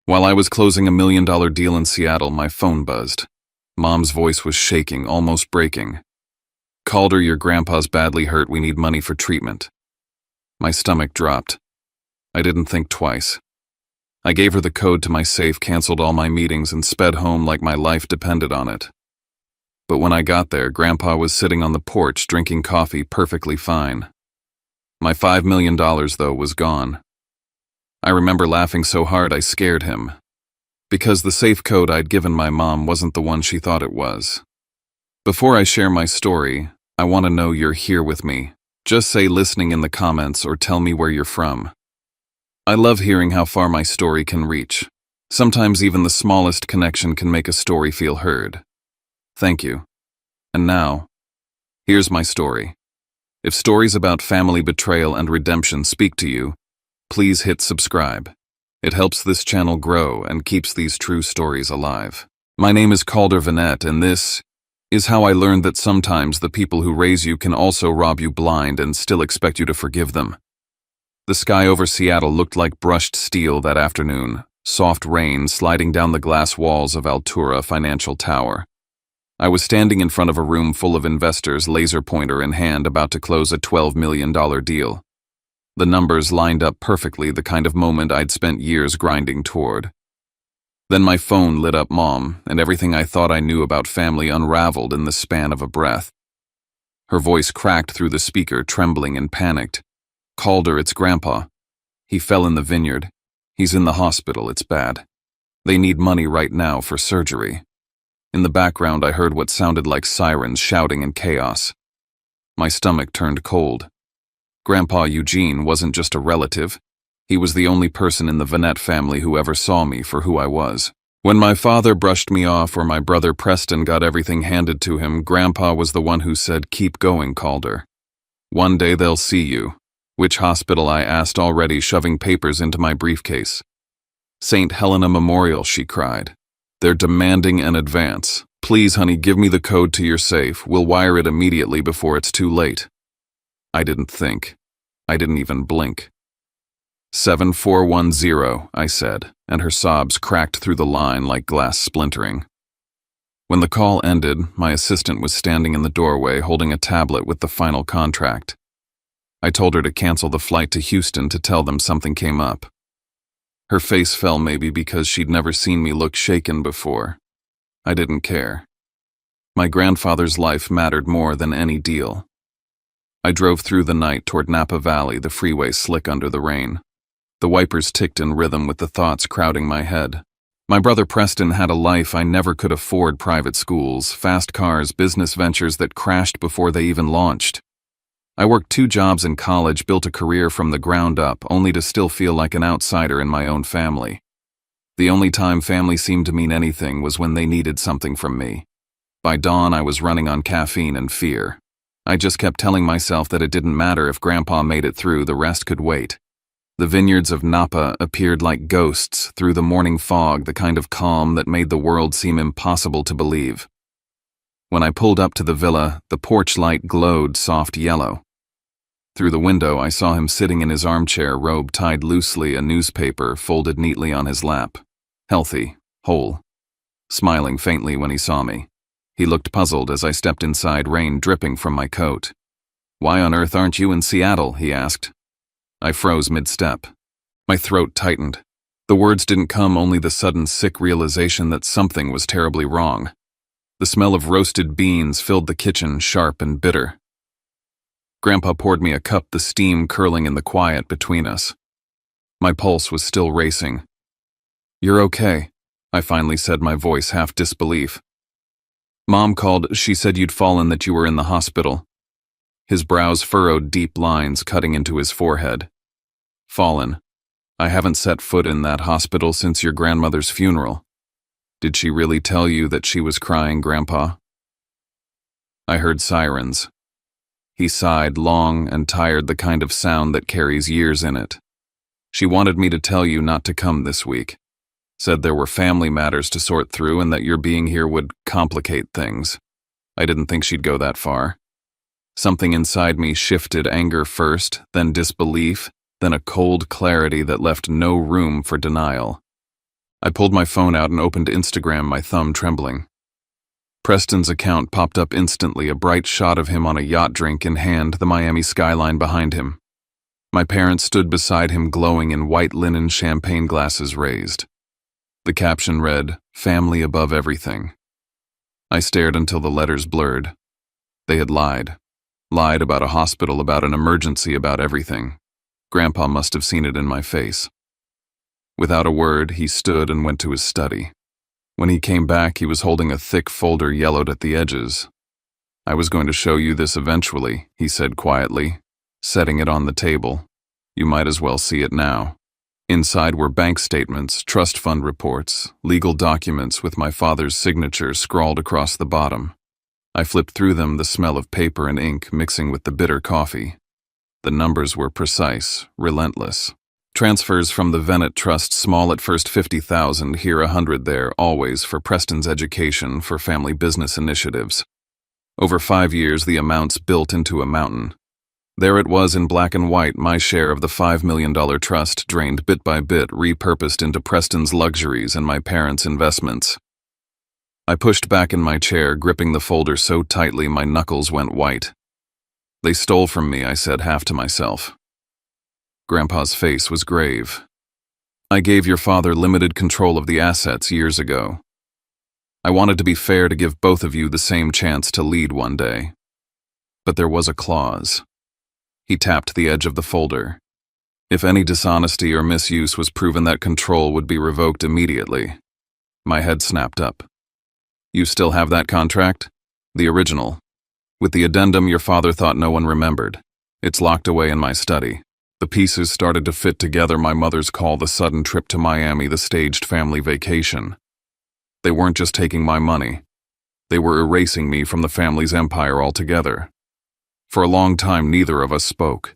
While I was closing $1 million deal in Seattle, my phone buzzed. Mom's voice was shaking, almost breaking. "Calder, your grandpa's badly hurt. We need money for treatment." My stomach dropped. I didn't think twice. I gave her the code to my safe, canceled all my meetings, and sped home like my life depended on it. But when I got there, Grandpa was sitting on the porch drinking coffee perfectly fine. My $5 million, though, was gone. I remember laughing so hard I scared him, because the safe code I'd given my mom wasn't the one she thought it was. Before I share my story, I want to know you're here with me. Just say listening in the comments or tell me where you're from. I love hearing how far my story can reach. Sometimes even the smallest connection can make a story feel heard. Thank you. And now, here's my story. If stories about family betrayal and redemption speak to you, please hit subscribe. It helps this channel grow and keeps these true stories alive. My name is Calder Vanette, and this is how I learned that sometimes the people who raise you can also rob you blind and still expect you to forgive them. The sky over Seattle looked like brushed steel that afternoon, soft rain sliding down the glass walls of Altura Financial Tower. I was standing in front of a room full of investors, laser pointer in hand, about to close a $12 million deal. The numbers lined up perfectly, the kind of moment I'd spent years grinding toward. Then my phone lit up Mom, and everything I thought I knew about family unraveled in the span of a breath. Her voice cracked through the speaker, trembling and panicked. "Calder, it's Grandpa. He fell in the vineyard. He's in the hospital, it's bad. They need money right now for surgery." In the background, I heard what sounded like sirens shouting in chaos. My stomach turned cold. Grandpa Eugene wasn't just a relative. He was the only person in the Vanette family who ever saw me for who I was. When my father brushed me off or my brother Preston got everything handed to him, Grandpa was the one who said, "Keep going, Calder. One day they'll see you." "Which hospital?" I asked, already shoving papers into my briefcase. "St. Helena Memorial," she cried. "They're demanding an advance. Please, honey, give me the code to your safe. We'll wire it immediately before it's too late." I didn't think. I didn't even blink. 7410, I said, and her sobs cracked through the line like glass splintering. When the call ended, my assistant was standing in the doorway holding a tablet with the final contract. I told her to cancel the flight to Houston to tell them something came up. Her face fell, maybe because she'd never seen me look shaken before. I didn't care. My grandfather's life mattered more than any deal. I drove through the night toward Napa Valley, the freeway slick under the rain. The wipers ticked in rhythm with the thoughts crowding my head. My brother Preston had a life I never could afford: private schools, fast cars, business ventures that crashed before they even launched. I worked 2 jobs in college, built a career from the ground up, only to still feel like an outsider in my own family. The only time family seemed to mean anything was when they needed something from me. By dawn, I was running on caffeine and fear. I just kept telling myself that it didn't matter if Grandpa made it through, the rest could wait. The vineyards of Napa appeared like ghosts through the morning fog, the kind of calm that made the world seem impossible to believe. When I pulled up to the villa, the porch light glowed soft yellow. Through the window, I saw him sitting in his armchair, robe tied loosely, a newspaper folded neatly on his lap. Healthy, whole, smiling faintly when he saw me. He looked puzzled as I stepped inside, rain dripping from my coat. "Why on earth aren't you in Seattle?" he asked. I froze mid-step. My throat tightened. The words didn't come, only the sudden sick realization that something was terribly wrong. The smell of roasted beans filled the kitchen, sharp and bitter. Grandpa poured me a cup, the steam curling in the quiet between us. My pulse was still racing. "You're okay," I finally said, my voice half disbelief. "Mom called. She said you'd fallen, that you were in the hospital." His brows furrowed deep lines cutting into his forehead. "Fallen? I haven't set foot in that hospital since your grandmother's funeral. Did she really tell you that she was crying, Grandpa?" I heard sirens. He sighed, long and tired, the kind of sound that carries years in it. "She wanted me to tell you not to come this week. Said there were family matters to sort through and that your being here would complicate things. I didn't think she'd go that far." Something inside me shifted, anger first, then disbelief, then a cold clarity that left no room for denial. I pulled my phone out and opened Instagram, my thumb trembling. Preston's account popped up instantly, a bright shot of him on a yacht, drink in hand, the Miami skyline behind him. My parents stood beside him, glowing in white linen, champagne glasses raised. The caption read, "Family above everything." I stared until the letters blurred. They had lied. Lied about a hospital, about an emergency, about everything. Grandpa must have seen it in my face. Without a word, he stood and went to his study. When he came back, he was holding a thick folder yellowed at the edges. "I was going to show you this eventually," he said quietly, setting it on the table. "You might as well see it now." Inside were bank statements, trust fund reports, legal documents with my father's signature scrawled across the bottom. I flipped through them, the smell of paper and ink mixing with the bitter coffee. The numbers were precise, relentless. Transfers from the Venet Trust, small at first, 50,000, here 100 there, always for Preston's education, for family business initiatives. Over 5 years, the amounts built into a mountain. There it was in black and white, my share of the $5 million trust, drained bit by bit, repurposed into Preston's luxuries and my parents' investments. I pushed back in my chair, gripping the folder so tightly my knuckles went white. "They stole from me," I said, half to myself. Grandpa's face was grave. "I gave your father limited control of the assets years ago. I wanted to be fair, to give both of you the same chance to lead one day. But there was a clause." He tapped the edge of the folder. "If any dishonesty or misuse was proven, that control would be revoked immediately." My head snapped up. "You still have that contract? The original? With the addendum your father thought no one remembered. It's locked away in my study." The pieces started to fit together, my mother's call, the sudden trip to Miami, the staged family vacation. They weren't just taking my money. They were erasing me from the family's empire altogether. For a long time, neither of us spoke.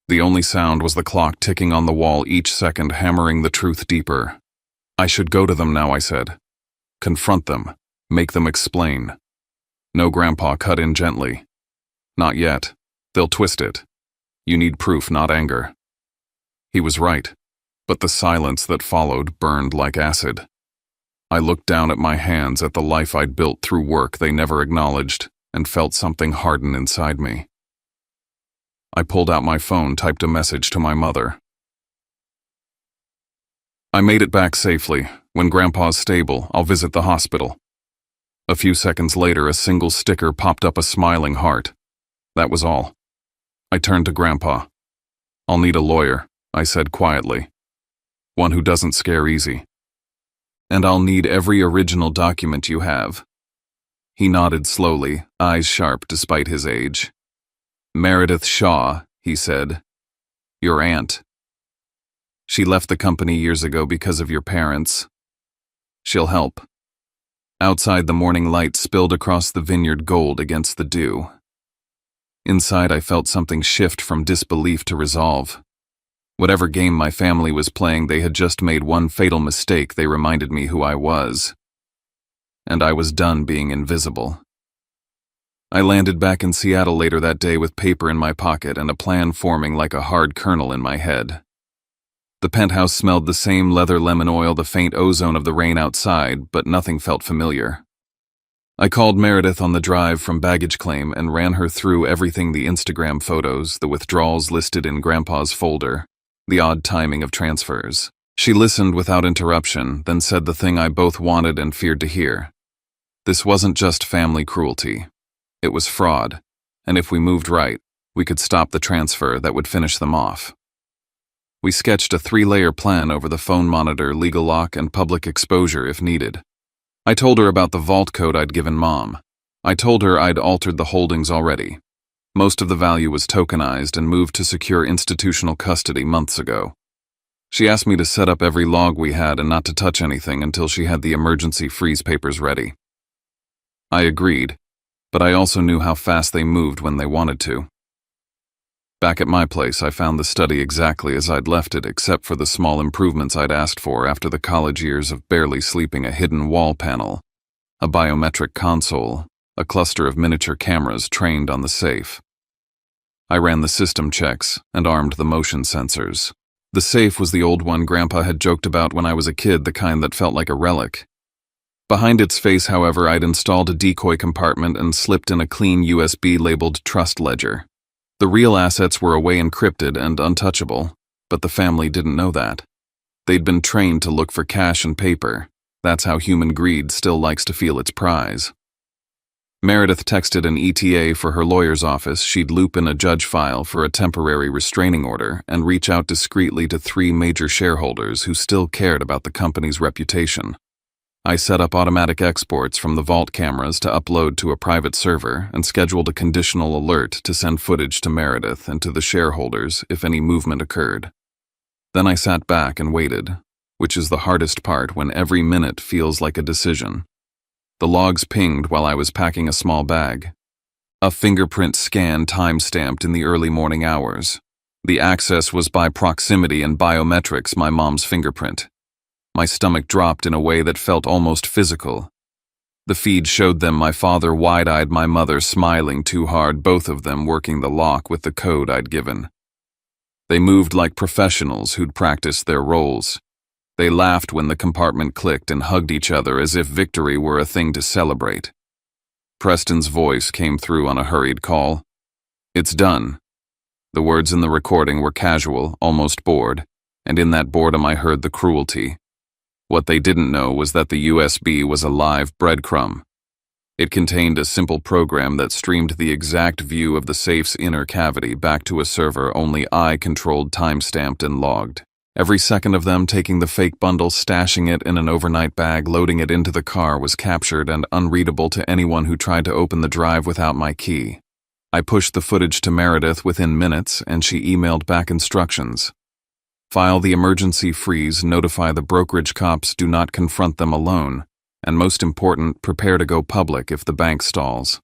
The only sound was the clock ticking on the wall, each second hammering the truth deeper. "I should go to them now," I said. "Confront them. Make them explain." "No," Grandpa cut in gently. "Not yet. They'll twist it. You need proof, not anger." He was right, but the silence that followed burned like acid. I looked down at my hands, at the life I'd built through work they never acknowledged, and felt something harden inside me. I pulled out my phone, typed a message to my mother. "I made it back safely. When Grandpa's stable, I'll visit the hospital." A few seconds later, a single sticker popped up, a smiling heart. That was all. I turned to Grandpa. "I'll need a lawyer," I said quietly. "One who doesn't scare easy. And I'll need every original document you have." He nodded slowly, eyes sharp despite his age. "Meredith Shaw," he said. "Your aunt. She left the company years ago because of your parents. She'll help." Outside, the morning light spilled across the vineyard, gold against the dew. Inside, I felt something shift from disbelief to resolve. Whatever game my family was playing, they had just made one fatal mistake. They reminded me who I was. And I was done being invisible. I landed back in Seattle later that day with paper in my pocket and a plan forming like a hard kernel in my head. The penthouse smelled the same, leather, lemon oil, the faint ozone of the rain outside, but nothing felt familiar. I called Meredith on the drive from baggage claim and ran her through everything: the Instagram photos, the withdrawals listed in Grandpa's folder, the odd timing of transfers. She listened without interruption, then said the thing I both wanted and feared to hear. This wasn't just family cruelty. It was fraud, and if we moved right, we could stop the transfer that would finish them off. We sketched a 3-layer plan over the phone monitor, legal lock, and public exposure if needed. I told her about the vault code I'd given Mom. I told her I'd altered the holdings already. Most of the value was tokenized and moved to secure institutional custody months ago. She asked me to set up every log we had and not to touch anything until she had the emergency freeze papers ready. I agreed, but I also knew how fast they moved when they wanted to. Back at my place, I found the study exactly as I'd left it, except for the small improvements I'd asked for after the college years of barely sleeping: a hidden wall panel, a biometric console, a cluster of miniature cameras trained on the safe. I ran the system checks and armed the motion sensors. The safe was the old one Grandpa had joked about when I was a kid, the kind that felt like a relic. Behind its face, however, I'd installed a decoy compartment and slipped in a clean USB-labeled trust ledger. The real assets were away encrypted and untouchable, but the family didn't know that. They'd been trained to look for cash and paper. That's how human greed still likes to feel its prize. Meredith texted an ETA for her lawyer's office. She'd loop in a judge file for a temporary restraining order and reach out discreetly to 3 major shareholders who still cared about the company's reputation. I set up automatic exports from the vault cameras to upload to a private server and scheduled a conditional alert to send footage to Meredith and to the shareholders if any movement occurred. Then I sat back and waited, which is the hardest part when every minute feels like a decision. The logs pinged while I was packing a small bag. A fingerprint scan time-stamped in the early morning hours. The access was by proximity and biometrics, my mom's fingerprint. My stomach dropped in a way that felt almost physical. The feed showed them my father wide-eyed, my mother smiling too hard, both of them working the lock with the code I'd given. They moved like professionals who'd practiced their roles. They laughed when the compartment clicked and hugged each other as if victory were a thing to celebrate. Preston's voice came through on a hurried call. "It's done." The words in the recording were casual, almost bored, and in that boredom I heard the cruelty. What they didn't know was that the USB was a live breadcrumb. It contained a simple program that streamed the exact view of the safe's inner cavity back to a server only I controlled, time-stamped and logged. Every second of them taking the fake bundle, stashing it in an overnight bag, loading it into the car was captured and unreadable to anyone who tried to open the drive without my key. I pushed the footage to Meredith within minutes, and she emailed back instructions. File the emergency freeze, notify the brokerage cops, do not confront them alone, and most important, prepare to go public if the bank stalls.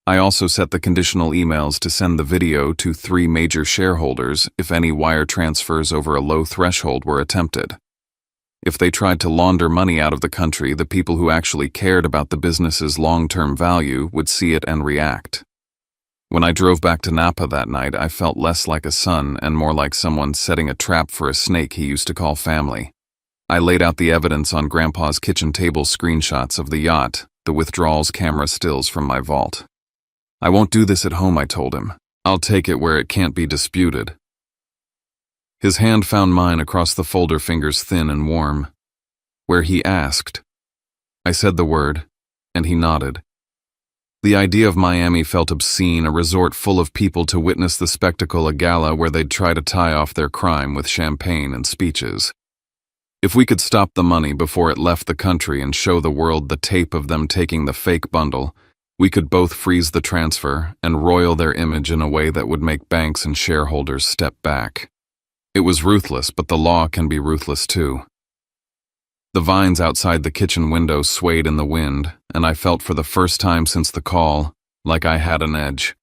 I also set the conditional emails to send the video to 3 major shareholders if any wire transfers over a low threshold were attempted. If they tried to launder money out of the country, the people who actually cared about the business's long-term value would see it and react. When I drove back to Napa that night, I felt less like a son and more like someone setting a trap for a snake he used to call family. I laid out the evidence on Grandpa's kitchen table, screenshots of the yacht, the withdrawals camera stills from my vault. "I won't do this at home," I told him. "I'll take it where it can't be disputed." His hand found mine across the folder, fingers thin and warm. "Where?" he asked. I said the word, and he nodded. The idea of Miami felt obscene, a resort full of people to witness the spectacle, a gala where they'd try to tie off their crime with champagne and speeches. If we could stop the money before it left the country and show the world the tape of them taking the fake bundle, we could both freeze the transfer and royal their image in a way that would make banks and shareholders step back. It was ruthless, but the law can be ruthless too. The vines outside the kitchen window swayed in the wind, and I felt for the first time since the call like I had an edge.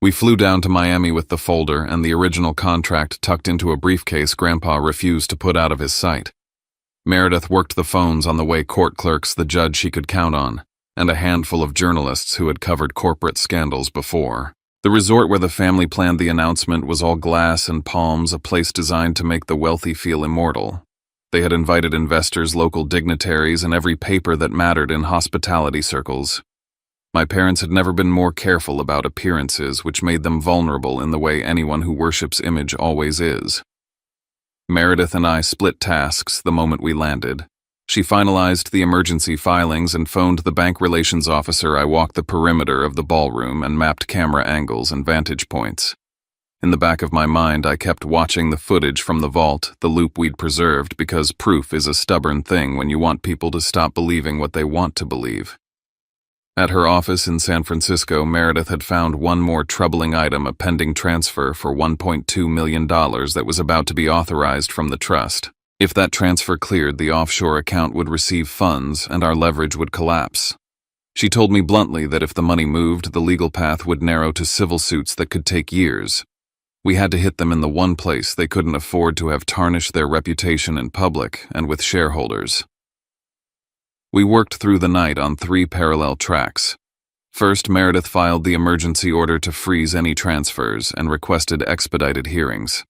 We flew down to Miami with the folder and the original contract tucked into a briefcase Grandpa refused to put out of his sight. Meredith worked the phones on the way, court clerks, the judge she could count on, and a handful of journalists who had covered corporate scandals before. The resort where the family planned the announcement was all glass and palms, a place designed to make the wealthy feel immortal. They had invited investors, local dignitaries, and every paper that mattered in hospitality circles. My parents had never been more careful about appearances, which made them vulnerable in the way anyone who worships image always is. Meredith and I split tasks the moment we landed. She finalized the emergency filings and phoned the bank relations officer. I walked the perimeter of the ballroom and mapped camera angles and vantage points. In the back of my mind, I kept watching the footage from the vault, the loop we'd preserved, because proof is a stubborn thing when you want people to stop believing what they want to believe. At her office in San Francisco, Meredith had found one more troubling item, a pending transfer for $1.2 million that was about to be authorized from the trust. If that transfer cleared, the offshore account would receive funds and our leverage would collapse. She told me bluntly that if the money moved, the legal path would narrow to civil suits that could take years. We had to hit them in the one place they couldn't afford to have tarnished their reputation in public and with shareholders. We worked through the night on 3 parallel tracks. First, Meredith filed the emergency order to freeze any transfers and requested expedited hearings.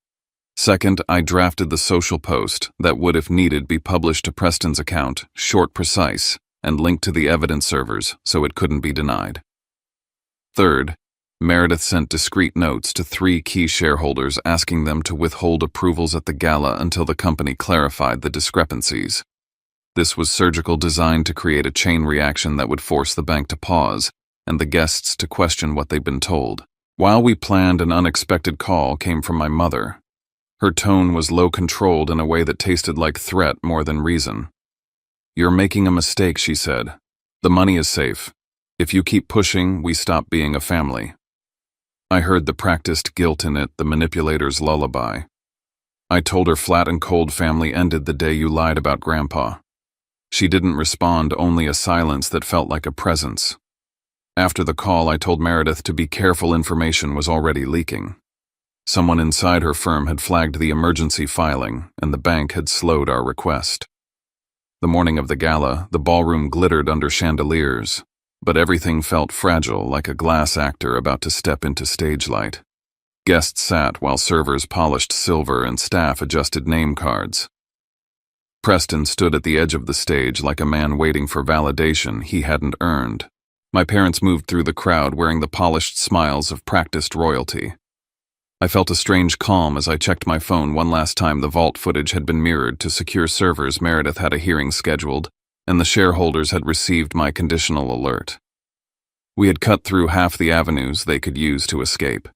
Second, I drafted the social post that would, if needed, be published to Preston's account, short, precise, and linked to the evidence servers so it couldn't be denied. Third, Meredith sent discreet notes to 3 key shareholders asking them to withhold approvals at the gala until the company clarified the discrepancies. This was surgical, designed to create a chain reaction that would force the bank to pause and the guests to question what they'd been told. While we planned, an unexpected call came from my mother. Her tone was low-controlled in a way that tasted like threat more than reason. "You're making a mistake," she said. "The money is safe. If you keep pushing, we stop being a family." I heard the practiced guilt in it, the manipulator's lullaby. I told her flat and cold, "Family ended the day you lied about Grandpa." She didn't respond, only a silence that felt like a presence. After the call, I told Meredith to be careful, information was already leaking. Someone inside her firm had flagged the emergency filing, and the bank had slowed our request. The morning of the gala, the ballroom glittered under chandeliers, but everything felt fragile, like a glass actor about to step into stage light. Guests sat while servers polished silver and staff adjusted name cards. Preston stood at the edge of the stage like a man waiting for validation he hadn't earned. My parents moved through the crowd wearing the polished smiles of practiced royalty. I felt a strange calm as I checked my phone one last time. The vault footage had been mirrored to secure servers. Meredith had a hearing scheduled, and the shareholders had received my conditional alert. We had cut through half the avenues they could use to escape.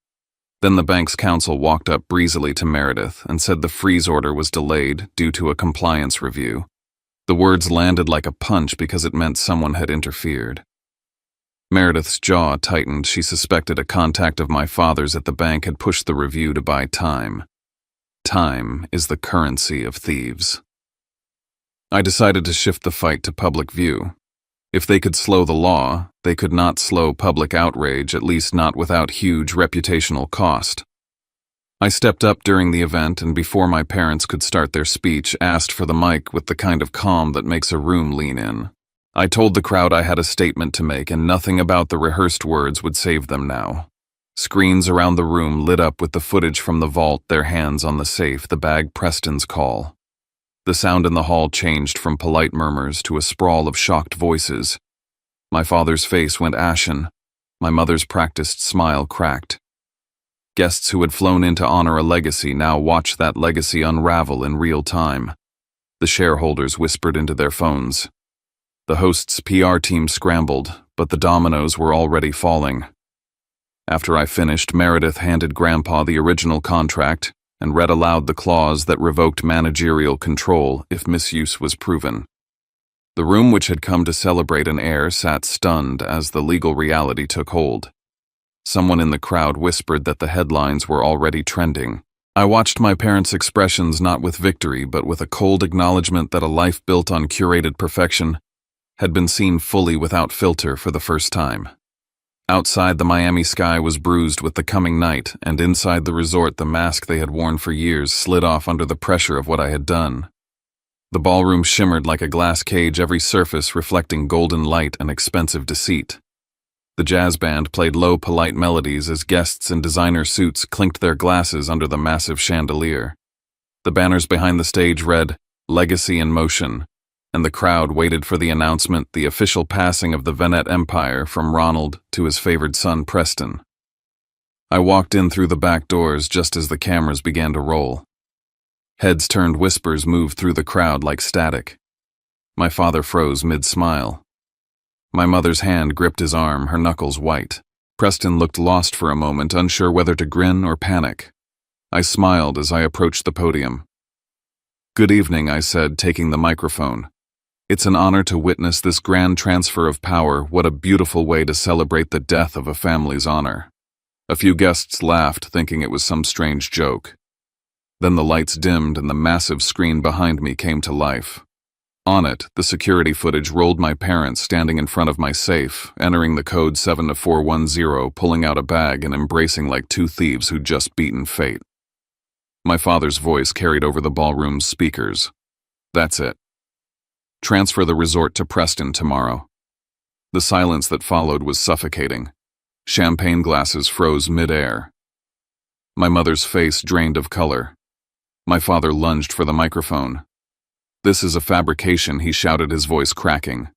Then the bank's counsel walked up breezily to Meredith and said the freeze order was delayed due to a compliance review. The words landed like a punch because it meant someone had interfered. Meredith's jaw tightened. She suspected a contact of my father's at the bank had pushed the review to buy time. Time is the currency of thieves. I decided to shift the fight to public view. If they could slow the law, they could not slow public outrage, at least not without huge reputational cost. I stepped up during the event and, before my parents could start their speech, asked for the mic with the kind of calm that makes a room lean in. I told the crowd I had a statement to make, and nothing about the rehearsed words would save them now. Screens around the room lit up with the footage from the vault, their hands on the safe, the bag, Preston's call. The sound in the hall changed from polite murmurs to a sprawl of shocked voices. My father's face went ashen. My mother's practiced smile cracked. Guests who had flown in to honor a legacy now watched that legacy unravel in real time. The shareholders whispered into their phones. The host's PR team scrambled, but the dominoes were already falling. After I finished, Meredith handed Grandpa the original contract and read aloud the clause that revoked managerial control if misuse was proven. The room, which had come to celebrate an heir, sat stunned as the legal reality took hold. Someone in the crowd whispered that the headlines were already trending. I watched my parents' expressions, not with victory, but with a cold acknowledgement that a life built on curated perfection had been seen fully without filter for the first time. Outside, the Miami sky was bruised with the coming night, and inside the resort, the mask they had worn for years slid off under the pressure of what I had done. The ballroom shimmered like a glass cage, every surface reflecting golden light and expensive deceit. The jazz band played low, polite melodies as guests in designer suits clinked their glasses under the massive chandelier. The banners behind the stage read, "Legacy in Motion," and the crowd waited for the announcement, the official passing of the Venet Empire from Ronald to his favored son Preston. I walked in through the back doors just as the cameras began to roll. Heads turned, whispers moved through the crowd like static. My father froze mid-smile. My mother's hand gripped his arm, her knuckles white. Preston looked lost for a moment, unsure whether to grin or panic. I smiled as I approached the podium. "Good evening," I said, taking the microphone. "It's an honor to witness this grand transfer of power. What a beautiful way to celebrate the death of a family's honor." A few guests laughed, thinking it was some strange joke. Then the lights dimmed and the massive screen behind me came to life. On it, the security footage rolled my parents standing in front of my safe, entering the code 72410, pulling out a bag and embracing like two thieves who'd just beaten fate. My father's voice carried over the ballroom's speakers. "That's it. Transfer the resort to Preston tomorrow." The silence that followed was suffocating. Champagne glasses froze mid-air. My mother's face drained of color. My father lunged for the microphone. "This is a fabrication," he shouted, his voice cracking.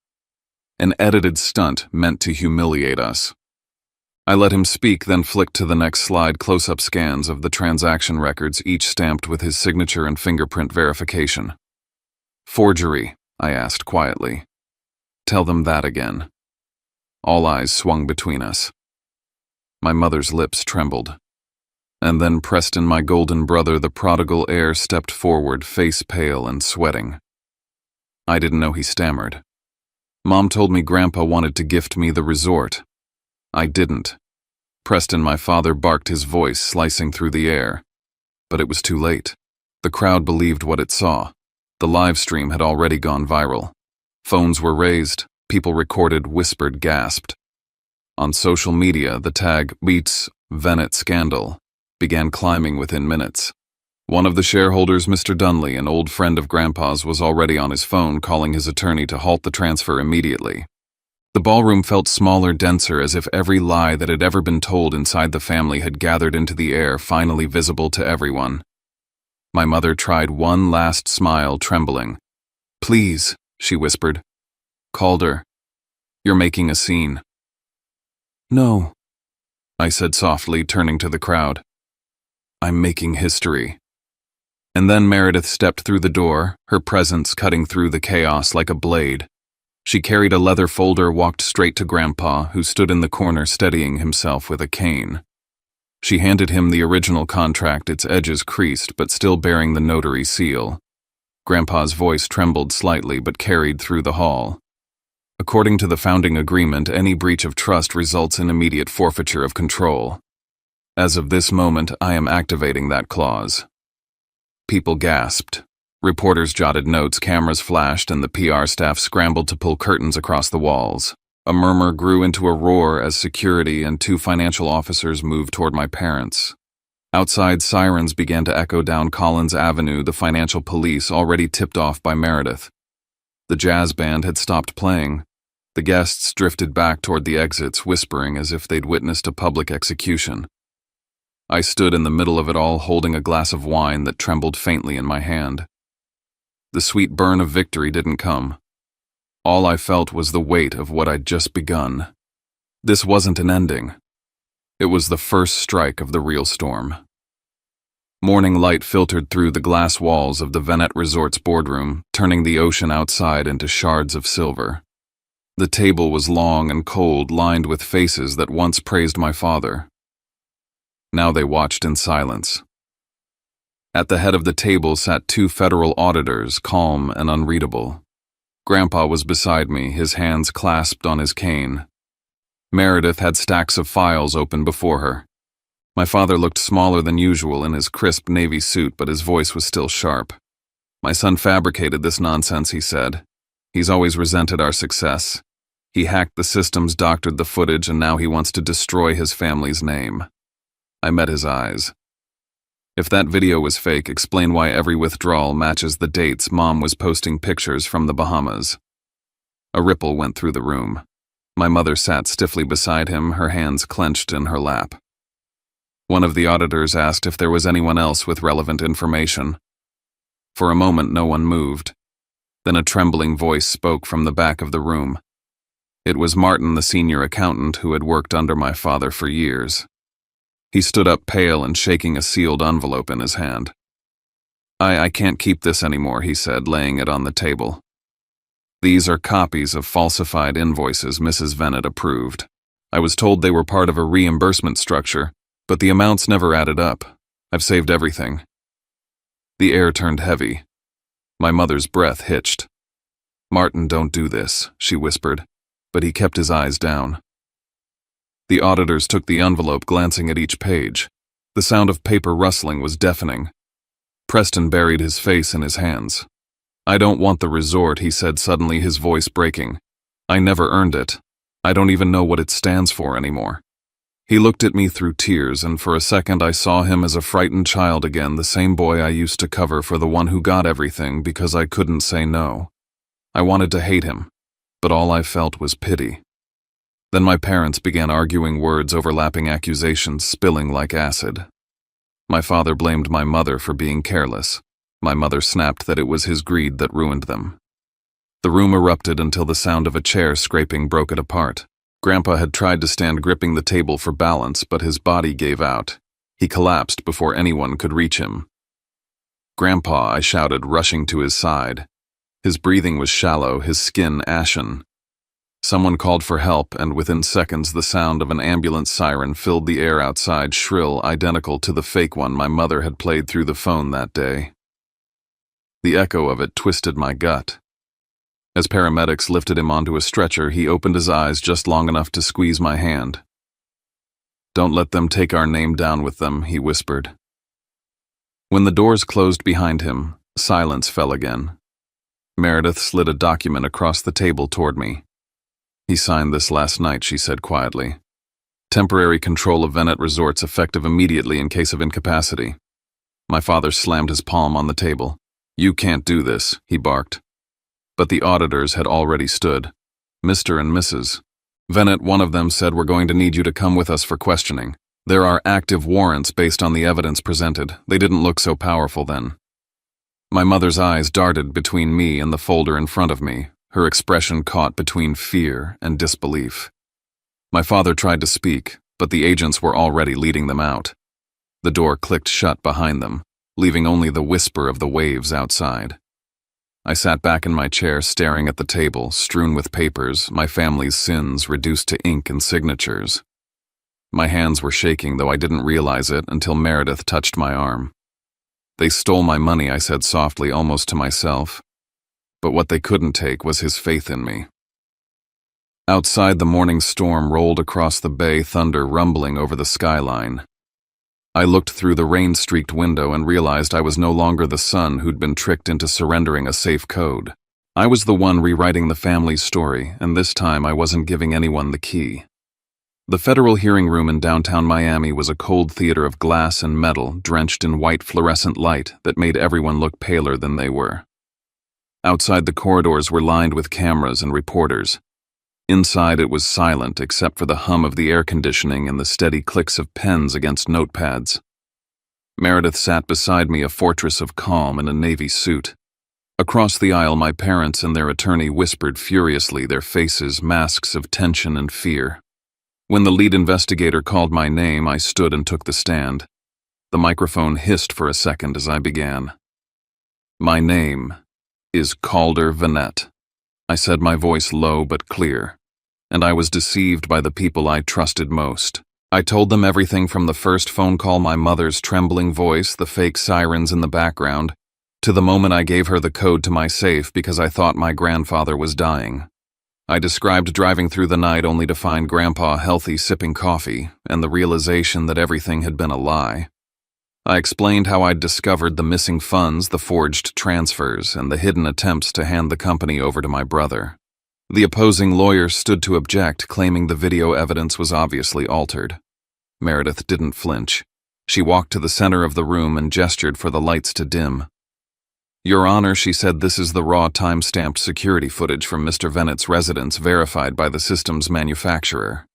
"An edited stunt meant to humiliate us." I let him speak, then flicked to the next slide, close-up scans of the transaction records, each stamped with his signature and fingerprint verification. "Forgery," I asked quietly. "Tell them that again." All eyes swung between us. My mother's lips trembled. And then Preston, my golden brother, the prodigal heir, stepped forward, face pale and sweating. I didn't know he stammered. "Mom told me Grandpa wanted to gift me the resort." I didn't. Preston, my father, barked, his voice slicing through the air. But it was too late. The crowd believed what it saw. The live stream had already gone viral. Phones were raised, people recorded, whispered, gasped. On social media, the tag "Beats Venet Scandal" began climbing within minutes. One of the shareholders, Mr. Dunley, an old friend of Grandpa's, was already on his phone calling his attorney to halt the transfer immediately. The ballroom felt smaller, denser, as if every lie that had ever been told inside the family had gathered into the air, finally visible to everyone. My mother tried one last smile, trembling. "Please," she whispered. "Calder, you're making a scene." "No," I said softly, turning to the crowd. "I'm making history." And then Meredith stepped through the door, her presence cutting through the chaos like a blade. She carried a leather folder, walked straight to Grandpa, who stood in the corner steadying himself with a cane. She handed him the original contract, its edges creased but still bearing the notary seal. Grandpa's voice trembled slightly but carried through the hall. "According to the founding agreement, any breach of trust results in immediate forfeiture of control. As of this moment, I am activating that clause." People gasped. Reporters jotted notes, cameras flashed, and the PR staff scrambled to pull curtains across the walls. A murmur grew into a roar as security and two financial officers moved toward my parents. Outside, sirens began to echo down Collins Avenue, the financial police already tipped off by Meredith. The jazz band had stopped playing. The guests drifted back toward the exits, whispering as if they'd witnessed a public execution. I stood in the middle of it all, holding a glass of wine that trembled faintly in my hand. The sweet burn of victory didn't come. All I felt was the weight of what I'd just begun. This wasn't an ending. It was the first strike of the real storm. Morning light filtered through the glass walls of the Venet Resort's boardroom, turning the ocean outside into shards of silver. The table was long and cold, lined with faces that once praised my father. Now they watched in silence. At the head of the table sat two federal auditors, calm and unreadable. Grandpa was beside me, his hands clasped on his cane. Meredith had stacks of files open before her. My father looked smaller than usual in his crisp navy suit, but his voice was still sharp. "My son fabricated this nonsense," he said. "He's always resented our success. He hacked the systems, doctored the footage, and now he wants to destroy his family's name." I met his eyes. "If that video was fake, explain why every withdrawal matches the dates Mom was posting pictures from the Bahamas." A ripple went through the room. My mother sat stiffly beside him, her hands clenched in her lap. One of the auditors asked if there was anyone else with relevant information. For a moment, no one moved. Then a trembling voice spoke from the back of the room. It was Martin, the senior accountant who had worked under my father for years. He stood up, pale and shaking a sealed envelope in his hand. I can't keep this anymore," he said, laying it on the table. "These are copies of falsified invoices Mrs. Venet approved. I was told they were part of a reimbursement structure, but the amounts never added up. I've saved everything." The air turned heavy. My mother's breath hitched. "Martin, don't do this," she whispered, but he kept his eyes down. The auditors took the envelope, glancing at each page. The sound of paper rustling was deafening. Preston buried his face in his hands. "I don't want the resort," he said suddenly, his voice breaking. "I never earned it. I don't even know what it stands for anymore." He looked at me through tears, and for a second I saw him as a frightened child again, the same boy I used to cover for the one who got everything because I couldn't say no. I wanted to hate him, but all I felt was pity. Then my parents began arguing, words overlapping, accusations spilling like acid. My father blamed my mother for being careless. My mother snapped that it was his greed that ruined them. The room erupted until the sound of a chair scraping broke it apart. Grandpa had tried to stand gripping the table for balance, but his body gave out. He collapsed before anyone could reach him. "Grandpa," I shouted, rushing to his side. His breathing was shallow, his skin ashen. Someone called for help, and within seconds the sound of an ambulance siren filled the air outside, shrill, identical to the fake one my mother had played through the phone that day. The echo of it twisted my gut. As paramedics lifted him onto a stretcher, he opened his eyes just long enough to squeeze my hand. "Don't let them take our name down with them," he whispered. When the doors closed behind him, silence fell again. Meredith slid a document across the table toward me. "He signed this last night," she said quietly. "Temporary control of Venet resorts effective immediately in case of incapacity." My father slammed his palm on the table. "You can't do this," he barked. But the auditors had already stood. "Mr. and Mrs. Venet, one of them said, we're going to need you to come with us for questioning. There are active warrants based on the evidence presented. They didn't look so powerful then." My mother's eyes darted between me and the folder in front of me, her expression caught between fear and disbelief. My father tried to speak, but the agents were already leading them out. The door clicked shut behind them, leaving only the whisper of the waves outside. I sat back in my chair staring at the table, strewn with papers, my family's sins reduced to ink and signatures. My hands were shaking, though I didn't realize it until Meredith touched my arm. "They stole my money," I said softly, almost to myself. But what they couldn't take was his faith in me. Outside, the morning storm rolled across the bay, thunder rumbling over the skyline. I looked through the rain-streaked window and realized I was no longer the son who'd been tricked into surrendering a safe code. I was the one rewriting the family's story, and this time I wasn't giving anyone the key. The federal hearing room in downtown Miami was a cold theater of glass and metal drenched in white fluorescent light that made everyone look paler than they were. Outside, the corridors were lined with cameras and reporters. Inside, it was silent except for the hum of the air conditioning and the steady clicks of pens against notepads. Meredith sat beside me, a fortress of calm in a navy suit. Across the aisle, my parents and their attorney whispered furiously, their faces masks of tension and fear. When the lead investigator called my name, I stood and took the stand. The microphone hissed for a second as I began. "My name is Calder Venet," I said, my voice low but clear, "and I was deceived by the people I trusted most. I told them everything from the first phone call, my mother's trembling voice, the fake sirens in the background, to the moment I gave her the code to my safe because I thought my grandfather was dying. I described driving through the night only to find Grandpa healthy, sipping coffee, and the realization that everything had been a lie. I explained how I'd discovered the missing funds, the forged transfers, and the hidden attempts to hand the company over to my brother. The opposing lawyer stood to object, claiming the video evidence was obviously altered. Meredith didn't flinch. She walked to the center of the room and gestured for the lights to dim. "Your Honor," she said, "this is the raw time-stamped security footage from Mr. Venet's residence verified by the system's manufacturer."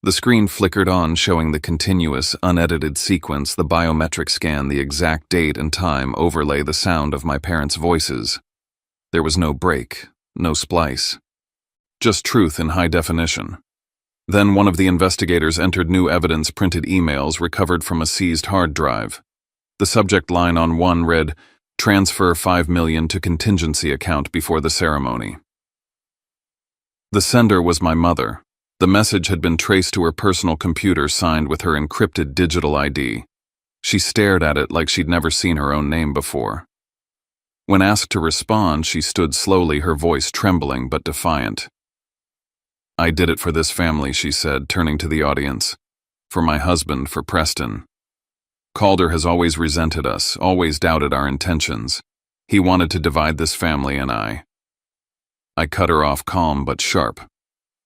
The screen flickered on, showing the continuous, unedited sequence, the biometric scan, the exact date and time overlay the sound of my parents' voices. There was no break, no splice. Just truth in high definition. Then one of the investigators entered new evidence, printed emails recovered from a seized hard drive. The subject line on one read, "Transfer $5 million to contingency account before the ceremony." The sender was my mother. The message had been traced to her personal computer, signed with her encrypted digital ID. She stared at it like she'd never seen her own name before. When asked to respond, she stood slowly, her voice trembling but defiant. "I did it for this family," she said, turning to the audience. "For my husband, for Preston. Calder has always resented us, always doubted our intentions. He wanted to divide this family and I cut her off, calm but sharp.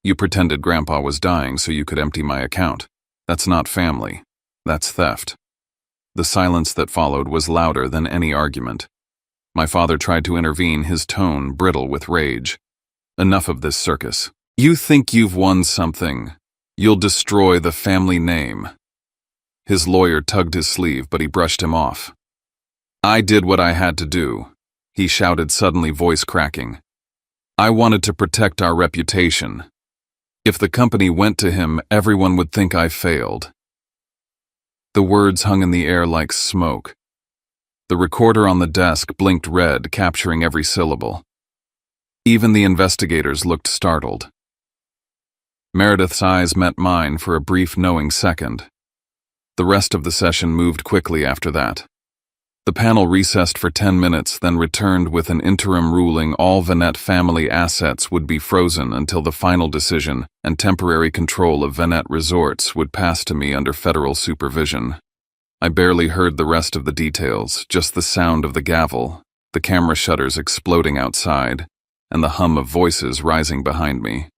"You pretended Grandpa was dying so you could empty my account. That's not family. That's theft." The silence that followed was louder than any argument. My father tried to intervene, his tone brittle with rage. "Enough of this circus. You think you've won something. You'll destroy the family name." His lawyer tugged his sleeve, but he brushed him off. "I did what I had to do," he shouted, suddenly voice cracking. "I wanted to protect our reputation. If the company went to him, everyone would think I failed." The words hung in the air like smoke. The recorder on the desk blinked red, capturing every syllable. Even the investigators looked startled. Meredith's eyes met mine for a brief knowing second. The rest of the session moved quickly after that. The panel recessed for 10 minutes, then returned with an interim ruling all Venet family assets would be frozen until the final decision and temporary control of Venet Resorts would pass to me under federal supervision. I barely heard the rest of the details, just the sound of the gavel, the camera shutters exploding outside, and the hum of voices rising behind me.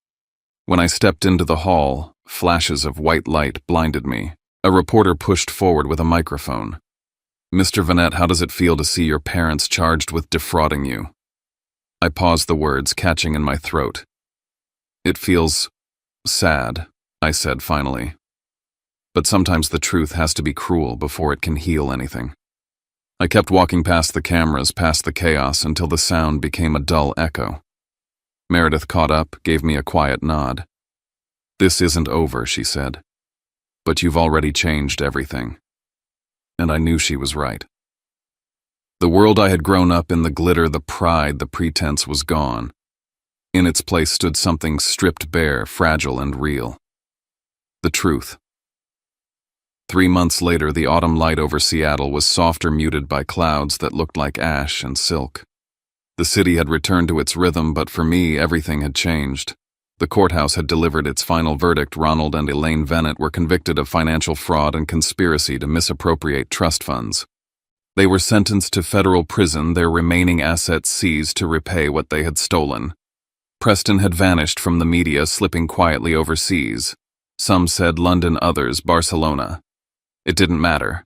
When I stepped into the hall, flashes of white light blinded me. A reporter pushed forward with a microphone. "Mr. Venet, how does it feel to see your parents charged with defrauding you?" I paused, the words catching in my throat. "It feels sad," I said finally. "But sometimes the truth has to be cruel before it can heal anything." I kept walking past the cameras, past the chaos, until the sound became a dull echo. Meredith caught up, gave me a quiet nod. "This isn't over," she said. "But you've already changed everything." And I knew she was right. The world I had grown up in, the glitter, the pride, the pretense, was gone. In its place stood something stripped bare, fragile and real. The truth. 3 months later, the autumn light over Seattle was softer, muted by clouds that looked like ash and silk. The city had returned to its rhythm, but for me, everything had changed. The courthouse had delivered its final verdict. Ronald and Elaine Venet were convicted of financial fraud and conspiracy to misappropriate trust funds. They were sentenced to federal prison, their remaining assets seized to repay what they had stolen. Preston had vanished from the media, slipping quietly overseas. Some said London, others Barcelona. It didn't matter.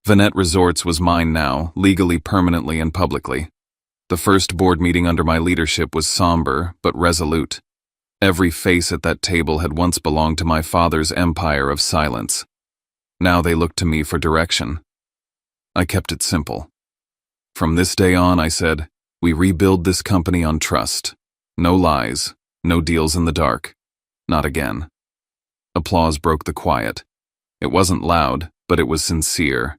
Venet Resorts was mine now, legally, permanently, and publicly. The first board meeting under my leadership was somber but resolute. Every face at that table had once belonged to my father's empire of silence. Now they looked to me for direction. I kept it simple. "From this day on," I said, "we rebuild this company on trust. No lies, no deals in the dark. Not again." Applause broke the quiet. It wasn't loud, but it was sincere.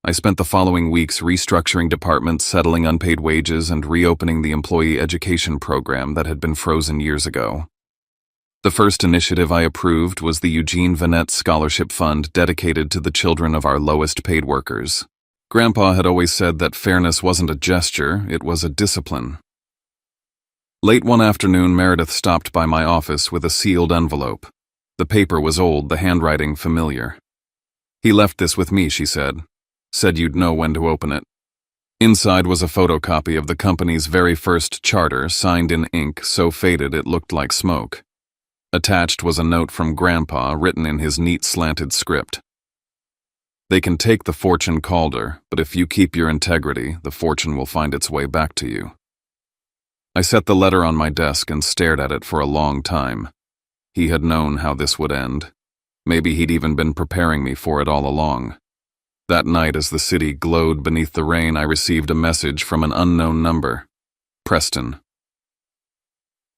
I spent the following weeks restructuring departments, settling unpaid wages, and reopening the employee education program that had been frozen years ago. The first initiative I approved was the Eugene Venet Scholarship Fund, dedicated to the children of our lowest-paid workers. Grandpa had always said that fairness wasn't a gesture, it was a discipline. Late one afternoon, Meredith stopped by my office with a sealed envelope. The paper was old, the handwriting familiar. "He left this with me," she said. "Said you'd know when to open it." Inside was a photocopy of the company's very first charter, signed in ink so faded it looked like smoke. Attached was a note from Grandpa, written in his neat slanted script. "They can take the fortune Calder, but if you keep your integrity, the fortune will find its way back to you." I set the letter on my desk and stared at it for a long time. He had known how this would end. Maybe he'd even been preparing me for it all along. That night, as the city glowed beneath the rain, I received a message from an unknown number. "Preston.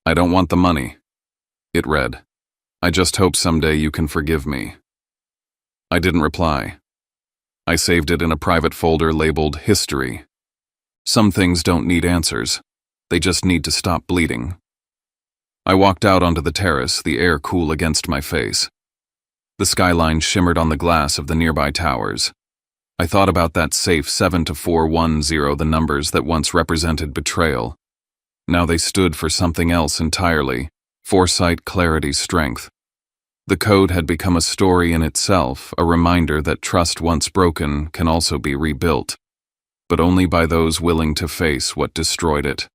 I don't want the money." It read, "I just hope someday you can forgive me." I didn't reply. I saved it in a private folder labeled History. Some things don't need answers. They just need to stop bleeding. I walked out onto the terrace, the air cool against my face. The skyline shimmered on the glass of the nearby towers. I thought about that safe 72410, the numbers that once represented betrayal. Now they stood for something else entirely: foresight, clarity, strength. The code had become a story in itself, a reminder that trust once broken can also be rebuilt, but only by those willing to face what destroyed it.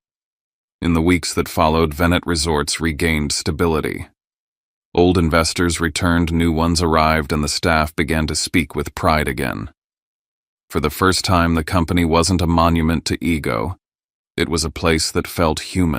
In the weeks that followed, Venet Resorts regained stability. Old investors returned, new ones arrived, and the staff began to speak with pride again. For the first time, the company wasn't a monument to ego. It was a place that felt human.